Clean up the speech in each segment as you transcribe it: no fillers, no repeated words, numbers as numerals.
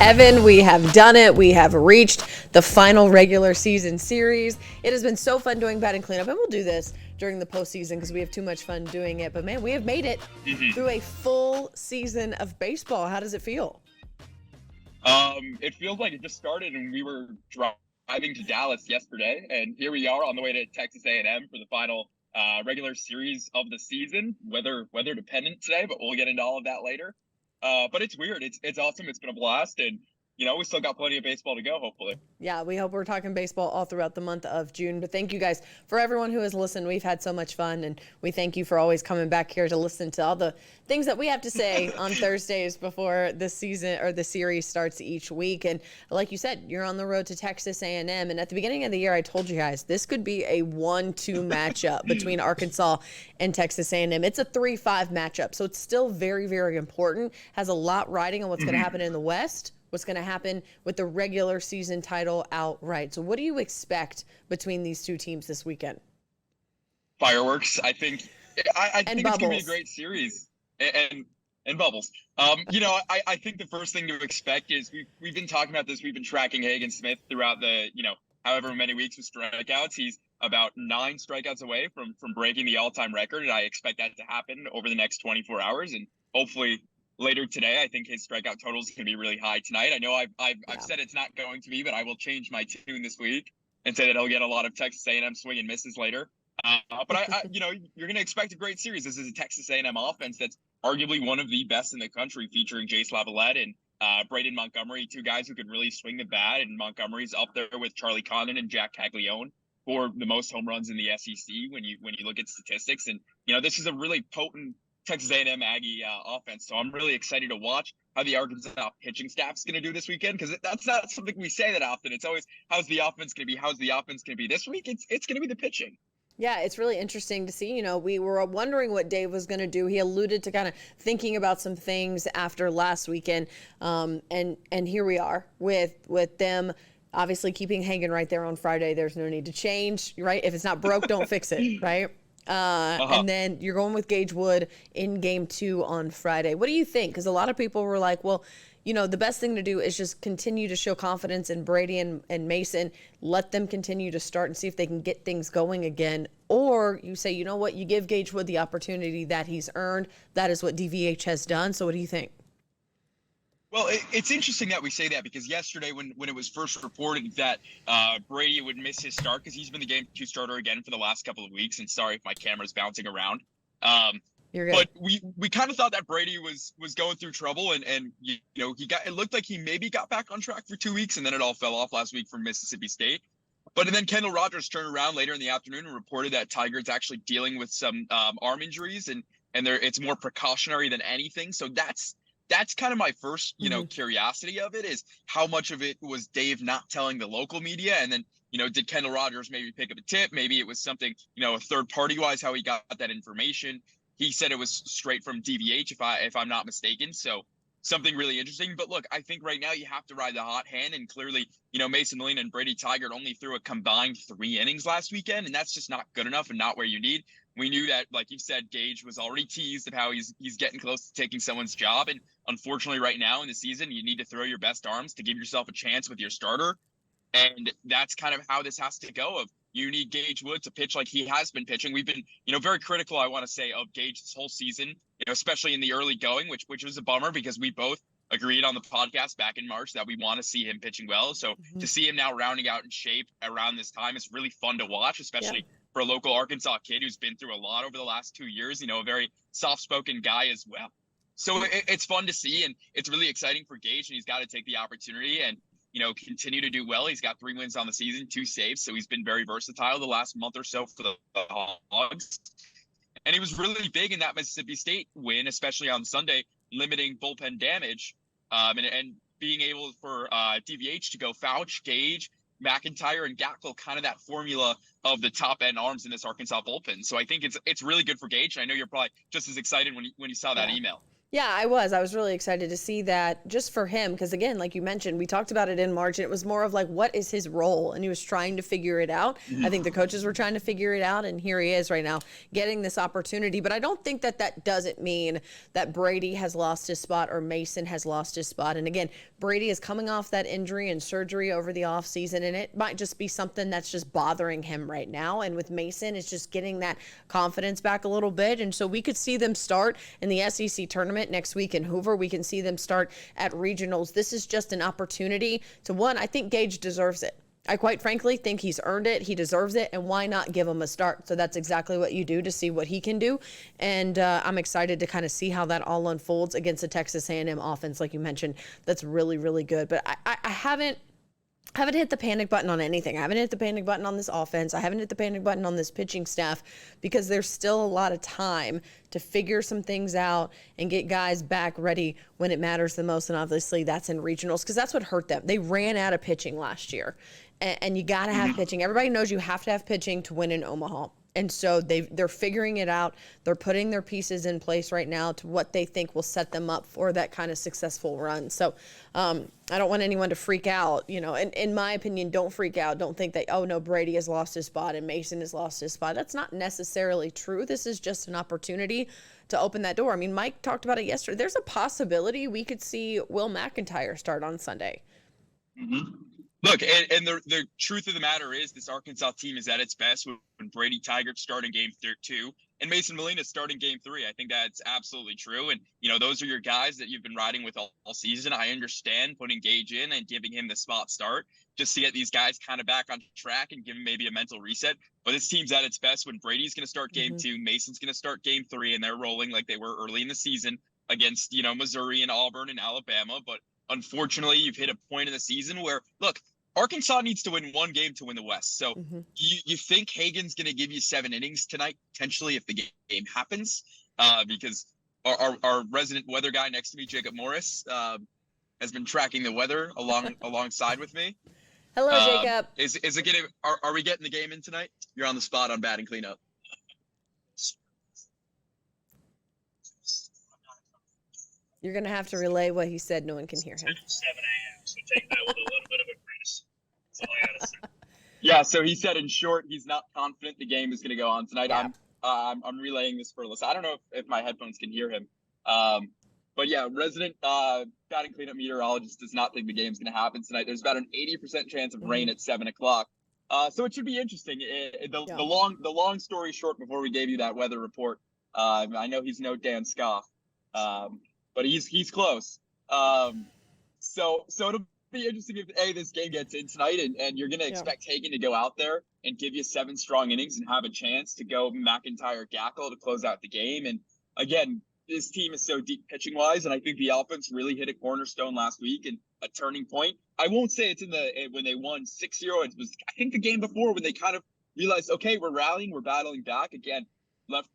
Evan, we have done it. We have reached the final regular season series. It has been so fun doing batting cleanup, and we'll do this during the postseason because we have too much fun doing it. But man, we have made it through a full season of baseball. How does it feel? It feels like it just started and we were driving to Dallas yesterday, and here we are on the way to Texas A&M for the final regular series of the season. Weather dependent today, but we'll get into all of that later. But it's weird. It's awesome. It's been a blast, and we still got plenty of baseball to go, hopefully. Yeah, we hope we're talking baseball all throughout the month of June. But thank you guys for everyone who has listened. We've had so much fun, and we thank you for always coming back here to listen to all the things that we have to say on Thursdays before the season or the series starts each week. And like you said, you're on the road to Texas A&M. And at the beginning of the year, I told you guys this could be a 1-2 matchup between Arkansas and Texas A&M. It's a 3-5 matchup, so it's still very, very important. Has a lot riding on what's going to happen in the West. What's going to happen with the regular season title outright. So what do you expect between these two teams this weekend? Fireworks, I think. I think it's going to be a great series. And bubbles. I think the first thing to expect is we've been talking about this. We've been tracking Hagen Smith throughout the, however many weeks with strikeouts. He's about 9 strikeouts away from breaking the all-time record, and I expect that to happen over the next 24 hours. And hopefully later today, I think his strikeout total is going to be really high tonight. I know I've said it's not going to be, but I will change my tune this week and say that he'll get a lot of Texas A&M swing and misses later. But you're going to expect a great series. This is a Texas A&M offense that's arguably one of the best in the country, featuring Jace Lavalette and Braden Montgomery, 2 guys who can really swing the bat. And Montgomery's up there with Charlie Condon and Jack Caglione for the most home runs in the SEC when you look at statistics. And this is a really potent Texas A&M Aggie offense. So I'm really excited to watch how the Arkansas pitching staff's going to do this weekend, because that's not something we say that often. It's always, how's the offense going to be? How's the offense going to be this week? It's going to be the pitching. Yeah, it's really interesting to see. We were wondering what Dave was going to do. He alluded to kind of thinking about some things after last weekend. And here we are with them obviously keeping Hagen right there on Friday. There's no need to change, right? If it's not broke, don't fix it, right? And then you're going with Gage Wood in game 2 on Friday. What do you think? Because a lot of people were like, well, the best thing to do is just continue to show confidence in Brady and Mason, let them continue to start and see if they can get things going again. Or you say, you know what, you give Gage Wood the opportunity that he's earned. That is what DVH has done. So what do you think? Well, it's interesting that we say that, because yesterday when it was first reported that Brady would miss his start, because he's been the game 2 starter again for the last couple of weeks, and sorry if my camera's bouncing around. You're good. But we kind of thought that Brady was going through trouble, and it looked like he maybe got back on track for 2 weeks, and then it all fell off last week from Mississippi State. But then Kendall Rogers turned around later in the afternoon and reported that Tiger's actually dealing with some arm injuries, and it's more precautionary than anything. So that's kind of my first, curiosity of it, is how much of it was Dave not telling the local media, and then, did Kendall Rogers maybe pick up a tip? Maybe it was something, a third party wise, how he got that information. He said it was straight from DVH, if I'm not mistaken. So something really interesting. But look, I think right now you have to ride the hot hand, and clearly, Mason Molina and Brady Tygart only threw a combined 3 innings last weekend, and that's just not good enough and not where you need. We knew that, like you said, Gage was already teased of how he's getting close to taking someone's job. And unfortunately, right now in the season, you need to throw your best arms to give yourself a chance with your starter. And that's kind of how this has to go. You need Gage Wood to pitch like he has been pitching. We've been, very critical, I want to say, of Gage this whole season, especially in the early going, which was a bummer, because we both agreed on the podcast back in March that we want to see him pitching well. So to see him now rounding out in shape around this time is really fun to watch, especially for a local Arkansas kid who's been through a lot over the last 2 years, a very soft-spoken guy as well. So it's fun to see, and it's really exciting for Gage, and he's got to take the opportunity and, continue to do well. He's got 3 wins on the season, 2 saves, so he's been very versatile the last month or so for the Hogs. And he was really big in that Mississippi State win, especially on Sunday, limiting bullpen damage, and being able for DVH to go Fouch, Gage, McIntyre, and Gatkel, kind of that formula of the top end arms in this Arkansas bullpen. So I think it's really good for Gage. I know you're probably just as excited when you saw that email. Yeah, I was. I was really excited to see that just for him. Because again, like you mentioned, we talked about it in March and it was more of like, what is his role? And he was trying to figure it out. I think the coaches were trying to figure it out. And here he is right now getting this opportunity. But I don't think that that doesn't mean that Brady has lost his spot or Mason has lost his spot. And again, Brady is coming off that injury and surgery over the offseason. And it might just be something that's just bothering him right now. And with Mason, it's just getting that confidence back a little bit. And so we could see them start in the SEC tournament next week in Hoover. We can see them start at regionals. This is just an opportunity to, one, I think Gage deserves it. I quite frankly think he's earned it. He deserves it. And why not give him a start? So that's exactly what you do to see what he can do. And I'm excited to kind of see how that all unfolds against the Texas A&M offense, like you mentioned. That's really, really good. But I haven't hit the panic button on anything. I haven't hit the panic button on this offense. I haven't hit the panic button on this pitching staff because there's still a lot of time to figure some things out and get guys back ready when it matters the most. And obviously that's in regionals because that's what hurt them. They ran out of pitching last year. And you got to have pitching. Everybody knows you have to have pitching to win in Omaha. And so they're figuring it out. They're putting their pieces in place right now to what they think will set them up for that kind of successful run. So I don't want anyone to freak out. You know, in my opinion, don't freak out. Don't think that, oh, no, Brady has lost his spot and Mason has lost his spot. That's not necessarily true. This is just an opportunity to open that door. I mean, Mike talked about it yesterday. There's a possibility we could see Will McIntyre start on Sunday. Mm-hmm. Look, and the truth of the matter is this Arkansas team is at its best when Brady Tigert starting game 2 and Mason Molina starting game 3. I think that's absolutely true. And, you know, those are your guys that you've been riding with all season. I understand putting Gage in and giving him the spot start just to get these guys kind of back on track and give him maybe a mental reset. But this team's at its best when Brady's going to start game 2, Mason's going to start game 3, and they're rolling like they were early in the season against, you know, Missouri and Auburn and Alabama. But unfortunately, you've hit a point in the season where, look, Arkansas needs to win one game to win the West. So you think Hagen's going to give you 7 innings tonight, potentially, if the game happens? Because our resident weather guy next to me, Jacob Morris, has been tracking the weather alongside with me. Hello, Jacob. Is it getting? Are we getting the game in tonight? You're on the spot on batting cleanup. You're going to have to relay what he said. No one can hear him. 7 a.m. So take that with a little bit of a grace. That's all I got to say. Yeah, so he said in short, he's not confident the game is going to go on tonight. Yeah. I'm relaying this for Alyssa. I don't know if my headphones can hear him. But yeah, resident batting cleanup meteorologist does not think the game's going to happen tonight. There's about an 80% chance of rain at 7 o'clock. So it should be interesting. The long story short, before we gave you that weather report, I know he's no Dan Scoff, but he's close. So it'll be interesting if this game gets in tonight and you're going to expect Hagen to go out there and give you 7 strong innings and have a chance to go McIntyre Gackle to close out the game. And again, this team is so deep pitching wise, and I think the offense really hit a cornerstone last week and a turning point. I won't say it's when they won 6-0. It was, I think, the game before when they kind of realized, okay, we're rallying, we're battling back again.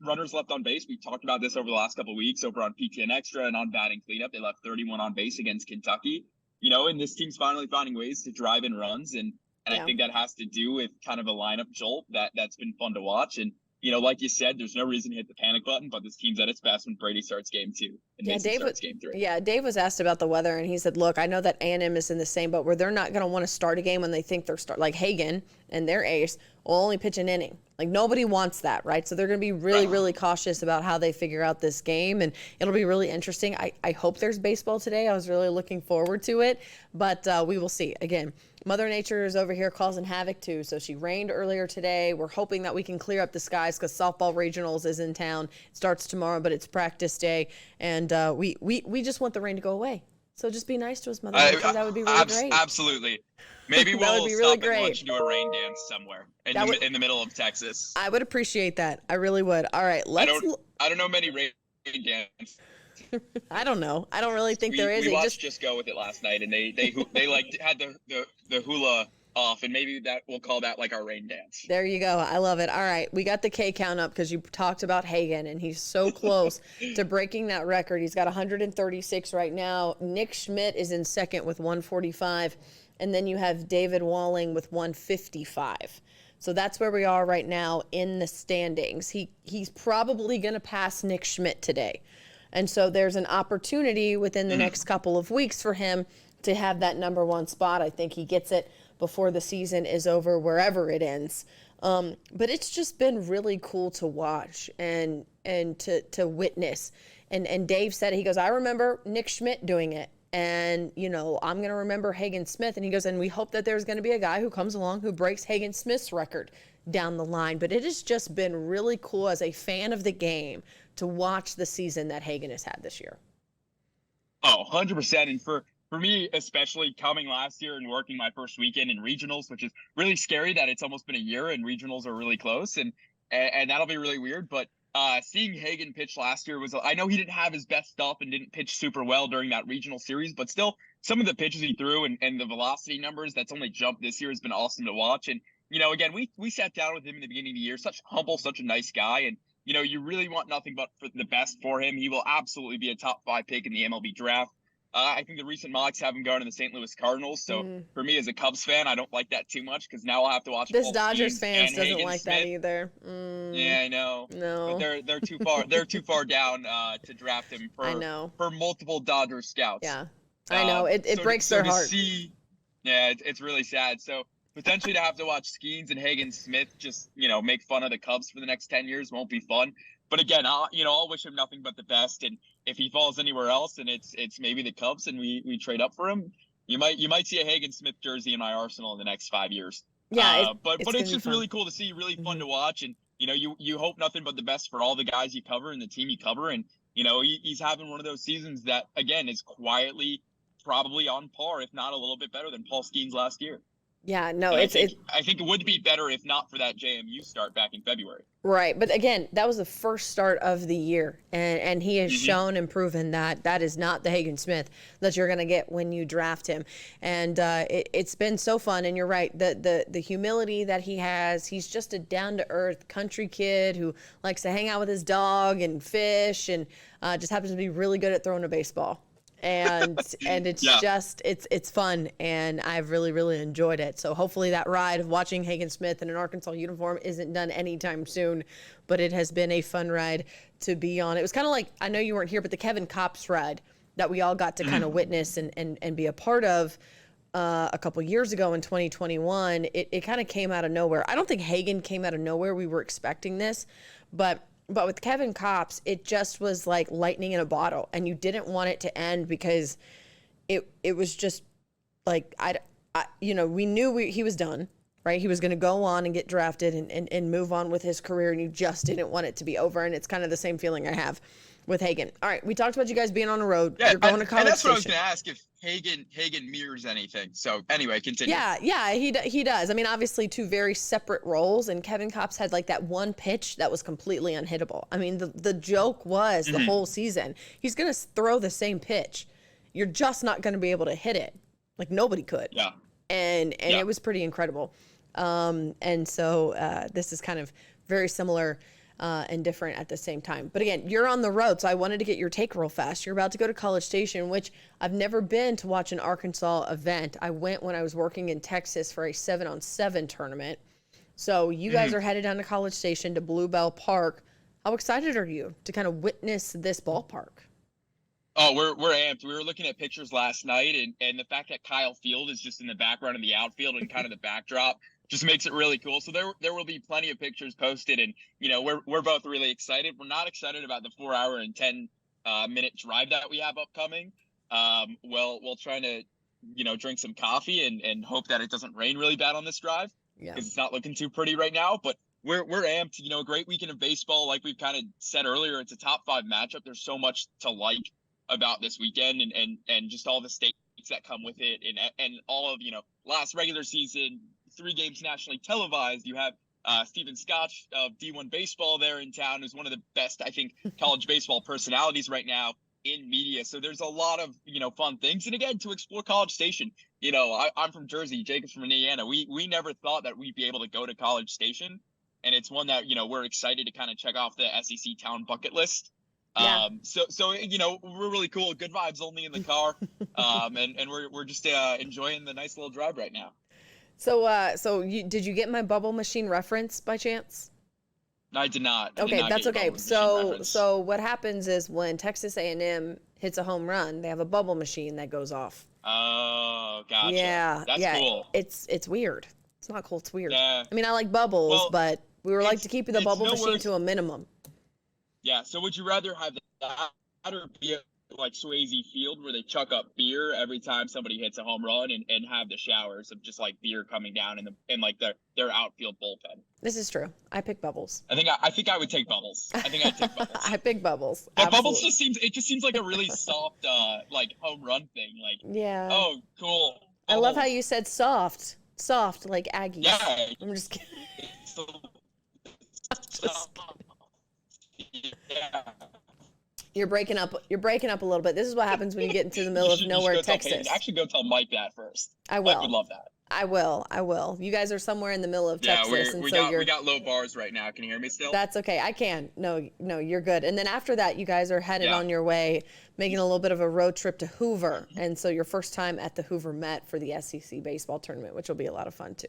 Runners left on base. We talked about this over the last couple of weeks over on PTN Extra and on batting cleanup. They left 31 on base against Kentucky. You know, and this team's finally finding ways to drive in runs, and I think that has to do with kind of a lineup jolt that's been fun to watch. And you know, like you said, there's no reason to hit the panic button, but this team's at its best when Brady starts game 2 and Mason starts game 3. Yeah, Dave was asked about the weather, and he said, look, I know that A&M is in the same boat where they're not going to want to start a game when they think they're like Hagen and their ace will only pitch an inning. Like, nobody wants that, right? So they're going to be really, really cautious about how they figure out this game, and it'll be really interesting. I hope there's baseball today. I was really looking forward to it, but we will see. Again, Mother Nature is over here causing havoc too. So she rained earlier today. We're hoping that we can clear up the skies because softball regionals is in town. It starts tomorrow, but it's practice day, and we just want the rain to go away. So just be nice to us, Mother Nature. That would be really great. Absolutely. Maybe we'll stop at lunch and do a rain dance somewhere in the middle of Texas. I would appreciate that. I really would. All right, I don't know many rain dances. I don't know. I don't really think there is. We watched Just Go With It last night, and they like had the hula off, and maybe we'll call that like our rain dance. There you go. I love it. All right, we got the K count up because you talked about Hagen, and he's so close to breaking that record. He's got 136 right now. Nick Schmidt is in second with 145, and then you have David Walling with 155. So that's where we are right now in the standings. He's probably going to pass Nick Schmidt today. And so there's an opportunity within the next couple of weeks for him to have that number one spot. I think he gets it before the season is over, wherever it ends. But it's just been really cool to watch and to witness. And Dave said, he goes, I remember Nick Schmidt doing it. And, you know, I'm going to remember Hagen Smith. And he goes, and we hope that there's going to be a guy who comes along who breaks Hagen Smith's record down the line. But it has just been really cool as a fan of the game to watch the season that Hagen has had this year. Oh, 100%. And for me, especially coming last year and working my first weekend in regionals, which is really scary that it's almost been a year and regionals are really close. And that'll be really weird. But seeing Hagen pitch last year I know he didn't have his best stuff and didn't pitch super well during that regional series, but still some of the pitches he threw and the velocity numbers that's only jumped this year has been awesome to watch. And, you know, again, we sat down with him in the beginning of the year, such humble, such a nice guy. And, you know, you really want nothing but for the best for him. He will absolutely be a top 5 pick in the MLB draft. I think the recent mocks have him going to the St. Louis Cardinals. So for me as a Cubs fan, I don't like that too much because now I'll have to watch this Paul Dodgers Skeens fans and doesn't Hagen like Smith. that either. Yeah, I know. No, But they're too far. They're too far down to draft him I know. for multiple Dodgers scouts. Yeah, I know. It breaks their heart. It's really sad. So potentially to have to watch Skeens and Hagen Smith just, you know, make fun of the Cubs for the next 10 years won't be fun. But again, I'll wish him nothing but the best. And if he falls anywhere else and it's maybe the Cubs and we trade up for him, you might see a Hagen Smith jersey in my arsenal in the next 5 years. Yeah, but it's just really cool to see, really fun to watch. And, you know, you hope nothing but the best for all the guys you cover and the team you cover. And, you know, he's having one of those seasons that, again, is quietly probably on par, if not a little bit better than Paul Skeens last year. Yeah, no, I think it would be better if not for that JMU start back in February. Right. But again, that was the first start of the year. And he has shown and proven that that is not the Hagen Smith that you're going to get when you draft him. And it's been so fun. And you're right. The humility that he has, he's just a down-to-earth country kid who likes to hang out with his dog and fish and just happens to be really good at throwing a baseball. And it's just it's fun, and I've really enjoyed it. So hopefully that ride of watching Hagen Smith in an Arkansas uniform isn't done anytime soon, but it has been a fun ride to be on. It was kind of like, I know you weren't here, but the Kevin Kopps ride that we all got to kind of witness and be a part of a couple years ago in 2021. It kind of came out of nowhere. I don't think Hagen came out of nowhere. We were expecting this, but with Kevin Kopps, it just was like lightning in a bottle, and you didn't want it to end because it was just like, we knew he was done, right? He was going to go on and get drafted and move on with his career, and you just didn't want it to be over. And it's kind of the same feeling I have with Hagen. All right, we talked about you guys being on the road. Yeah, you're going to College and that's Station. what I was going to ask, if Hagen mirrors anything. So anyway, continue. Yeah, he does. I mean, obviously two very separate roles, and Kevin Kopps had like that one pitch that was completely unhittable. I mean, the joke was the whole season, he's going to throw the same pitch. You're just not going to be able to hit it. Like nobody could. Yeah. And it was pretty incredible. And so this is kind of very similar and different at the same time. But again, you're on the road, so I wanted to get your take real fast. You're about to go to College Station, which I've never been to watch an Arkansas event. I went when I was working in Texas for a 7-on-7 tournament. So you guys are headed down to College Station to Bluebell Park. How excited are you to kind of witness this ballpark? Oh, we're amped. We were looking at pictures last night, and the fact that Kyle Field is just in the background in the outfield and kind of the backdrop just makes it really cool. So there will be plenty of pictures posted, and you know we're both really excited. We're not excited about the 4-hour and 10-minute drive that we have upcoming. We'll try to drink some coffee and hope that it doesn't rain really bad on this drive, because it's not looking too pretty right now. But we're amped. A great weekend of baseball. Like we've kind of said earlier, it's a top 5 matchup. There's so much to like about this weekend and just all the stakes that come with it, and all of last regular season 3 games nationally televised. You have Stephen Scotch of D1 Baseball there in town, who's one of the best, I think, college baseball personalities right now in media. So there's a lot of fun things. And again, to explore College Station, I'm from Jersey, Jacob's from Indiana. We never thought that we'd be able to go to College Station, and it's one that we're excited to kind of check off the SEC town bucket list. Yeah. So we're really cool. Good vibes only in the car, and we're just enjoying the nice little drive right now. So did you get my bubble machine reference by chance? No, I did not. I did Okay, not that's get your okay. bubble machine So reference. so what happens is when Texas A&M hits a home run, they have a bubble machine that goes off. Oh, gotcha. Yeah, That's yeah. cool. It's weird. It's not cool. It's weird. Yeah. I mean, I like bubbles, Well, but we were like it's- to keep the it's bubble no machine worse. to a minimum. Yeah. So would you rather have that or be like Swayze Field where they chuck up beer every time somebody hits a home run and have the showers of just like beer coming down in like their outfield bullpen? This is true. I pick bubbles. I think I would take bubbles. I think I'd take bubbles. I pick bubbles. But bubbles Absolutely. just seems like a really soft like home run thing. Like, Yeah. oh, cool. I love how Bubbles. you said soft. Soft like Aggies. Yeah. I'm just kidding. It's so- Just- yeah. You're breaking up a little bit. This is what happens when you get into the middle of You should go nowhere, tell Peyton. Texas. Actually, go tell Mike that first. I Mike will. would love that. I will. You guys are somewhere in the middle of Yeah, Texas, and we so got you're. we got low bars right now. Can you hear me still? That's okay. I can. No, you're good. And then after that, you guys are headed Yeah. on your way, making a little bit of a road trip to Hoover. And so your first time at the Hoover Met for the SEC baseball tournament, which will be a lot of fun too.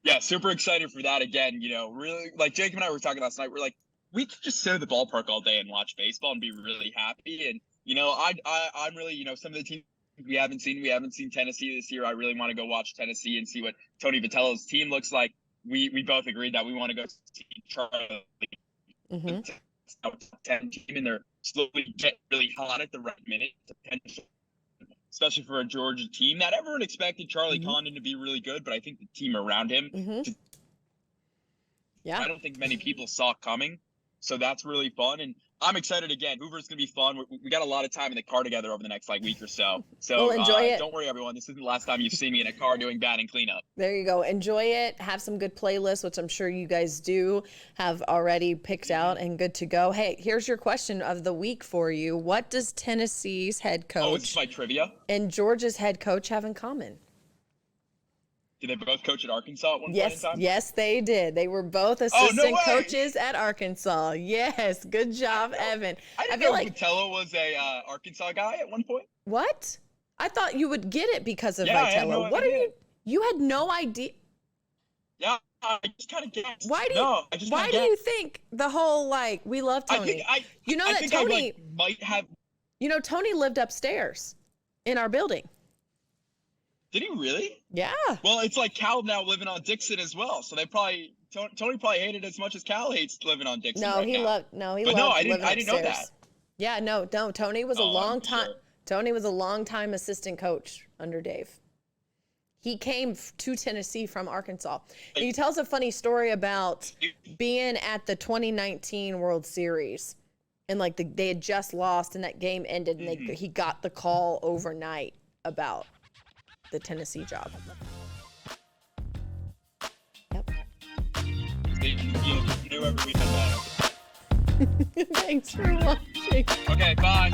Yeah, super excited for that again. You know, really, like Jacob and I were talking last night. We're like, we could just sit at the ballpark all day and watch baseball and be really happy. And you know, I'm really, you know, some of the teams we haven't seen Tennessee this year. I really want to go watch Tennessee and see what Tony Vitello's team looks like. We both agreed that we want to go see Charlie. Hmm. 10 team, and they're slowly getting really hot at the right minute, potential, especially for a Georgia team that everyone expected Charlie Mhm. Condon to be really good, but I think the team around him, Hmm. Yeah. I don't think many people saw coming. So that's really fun, and I'm excited again. Hoover's gonna be fun. We got a lot of time in the car together over the next like week or so. So Well, enjoy it. Don't worry, everyone. This isn't the last time you've seen me in a car doing batting cleanup. There you go. Enjoy it. Have some good playlists, which I'm sure you guys do have already picked out and good to go. Hey, here's your question of the week for you. What does Tennessee's head Oh, is this coach my trivia? and Georgia's head coach have in common? Did they both coach at Arkansas at one point in Yes, time? yes, they did. They were both no assistant way! coaches at Arkansas. Yes, good job, Evan. I didn't feel know like Vitello was a Arkansas guy at one point. what? I thought you would get it because of Yeah, I had Vitello. no What are idea. you? You had no idea. Yeah, I just kind of guessed. Why do you? No, I just Why kinda do you guessed. think the whole like we love I Tony? think I. You know I that think Tony. I like, might have. You know Tony lived upstairs in our building. Did he really? Yeah. Well, it's like Cal now living on Dixon as well. So they probably Tony probably hated as much as Cal hates living on Dixon. No, right he now. loved. No, he But loved no, I didn't- living I didn't know upstairs. that. Yeah, no. Tony was a Oh, long I'm time. sure. Tony was a long time assistant coach under Dave. He came to Tennessee from Arkansas. And he tells a funny story about being at the 2019 World Series, and like they had just lost, and that game ended, and Mm-hmm. he got the call overnight about the Tennessee job. Yep. You knew every weekend. Thanks for watching. Okay, bye.